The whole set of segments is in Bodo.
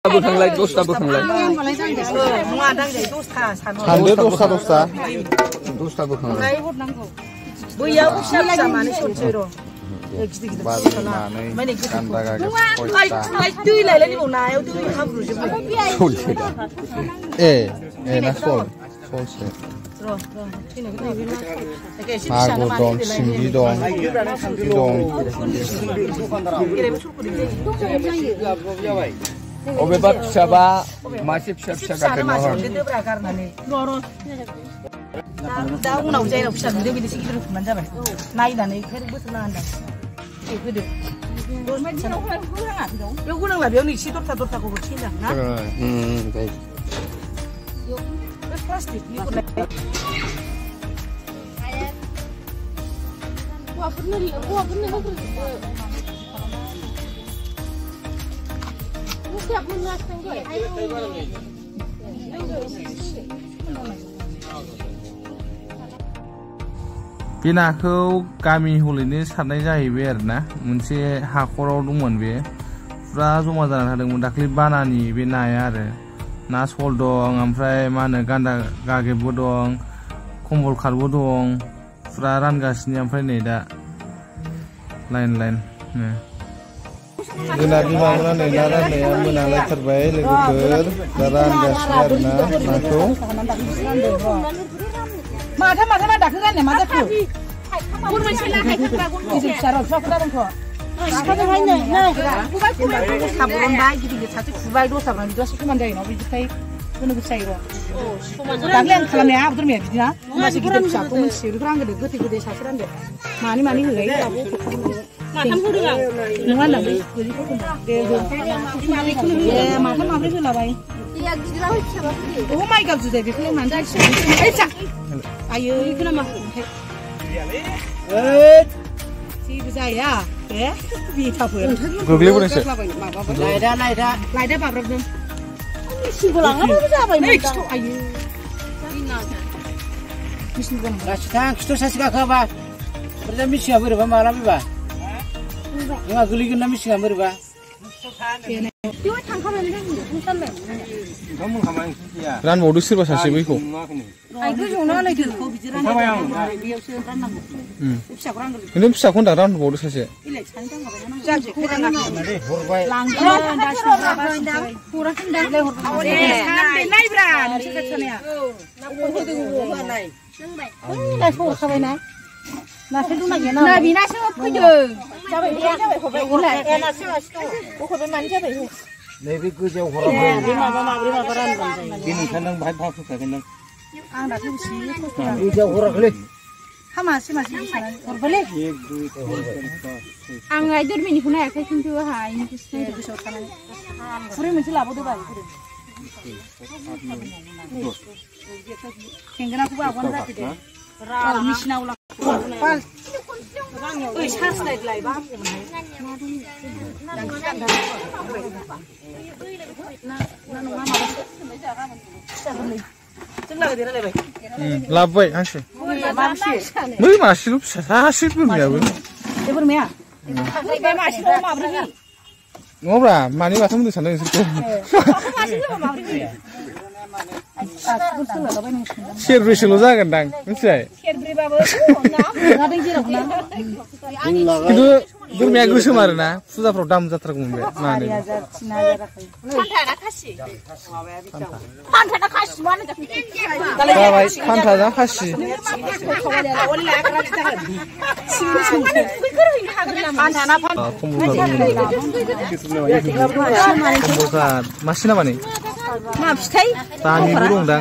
बोखांलाय दसथा बोखांलाय सानदो दसथा बोखांलाय बैयाव फिसा फिसा माने सनसै र' दै लायलायनांगौ नायाव दै हाब्रुजोबबाय ए ना सलसो मागुर दं सिंगि दं अबेबा फिसाबा मासे फिसा फिसा गारनानै दा उनाव जायनाव फिसा नुदों बिदिसो गिदिर खुंनानै जाबाय नायनानै बोसोर नाङा होदो बेयाव गोनांला बेयावनो एसे दरथाखौ हरसिगोन ना बे नाखौ गामि हलैनो सारनाय जाहैबाय आरोना मोनसे हाखराव दंमोन बे फुरा जमा जानानै थादोंमोन दाख्लै बानानि बे नाया आरो ना सल दं ओमफ्राय मा होनो गान्दा गागेबबो दं कम्बल खारबो दं फुरा रानगासिनो ओमफ्राय नै दा लाइन जोंना बिमामोना नै ना राननाया मोनालायथारबाय लोगोफोर दा रानगासिनो आरोना नाखौ माथा दाखो गाननाया मा जाखो गन मोनसे लाखाय थाग्रा गन गिदिर फिसा र'फ्रा दंथ' साबरनबाय गिदिर सासे खुबाय दस्राफ्रा बिदियासो समान जायो ना बिदिखाय होनो गोसो जायो र' दाख्लै आं खालामनाया आबदुरमाया बिदिना होमबासो गिदिर फिसाखौ मोनथियो बेखौ रानगोदो गोथै सासे रानदो मानि होलाय माथाम होदों आं नङा होनना बै माथाम माब्रै होलाबाय माइ गाब जुदाय बेखौ लोंनानै आयो बेखौनो मा जेबो जाया दे बेथाफोर गोग्लैबोनायसो लायदा बाब्राबदों मेसिनखौ लाङाबाबो जाबाय आयो खिथु सासे गाखोबा ओरैनो मिसिङा बोरैबा माला फैबा जोंहा गोलैगोन ना मिसिङा बोरैबा रानबावदो सोरबा सासे बैखौ नों फिसाखौ होनदा रानबावदो सासे नासो दंना गैया ना बिनासो फैदों जाबाय दे हरबाय नासो हरबाय मानो जाबाय नैबे गोजौआव हराबाय बे माबा रानबाय बे नोंथां बाहाय फाफुखागोन नों आं दाथ' एसे खस्थ' गोजौआव हराखैलै मासे हरबायलै आं दुरमिनिखौ नायाखै खिन्थु आंहा इनिखौसो नायदो गोसोआव थानानै खुरै मोनसे लाबोदो बाय थेंगोनाखौबो आगोन जाफैदो मिसिनाव ओइ सार्स लायबा लाबोबाय हांसो बै मासेल' फिसा सासे बोरमायाबो बोरमाया माब्रै नङाब्रा मानै माथाम होनदों सानदों सेरब्रैसोल' जागोनदां मिथिबाय खिन्थु बोरमाया गोसोम आरोना फुजाफ्राव दाम जाथारगौमोन बे मानै जाबाय फान्था ना खासि मासे नामा नै मा फिथाइ दानिबो दंदां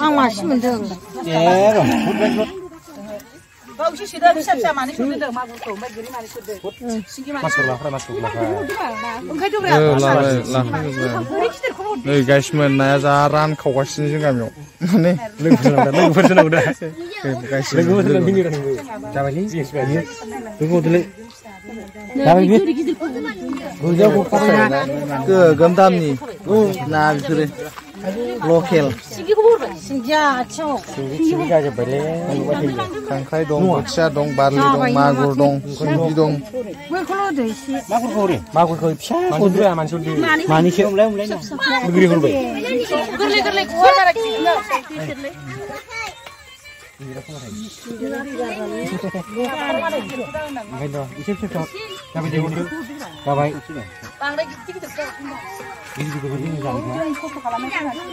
आं मासे मोनदों नै गाइसमोन नाया जा रानखावगासिनो जों गामियाव माने लोगोफोरजों गोगोम दामनि ना बिसोरो लकेल सिंगिया आथिङाव सिंगि जाजोब्बायलै खांख्राइ दं बोथिया दं बारलि दं मागुर दं सिंगि दं बैखौल' होदो एसे मागुरखौ फिसा हरदो मानसि मानिसो गोरलै हरबाय गोरलै गवा बारा गिदिर ओंखायनोथ' एसे फिसा जाबाय दे हरदो जाबाय बांद्राय गिदिर गिदिर जाबाय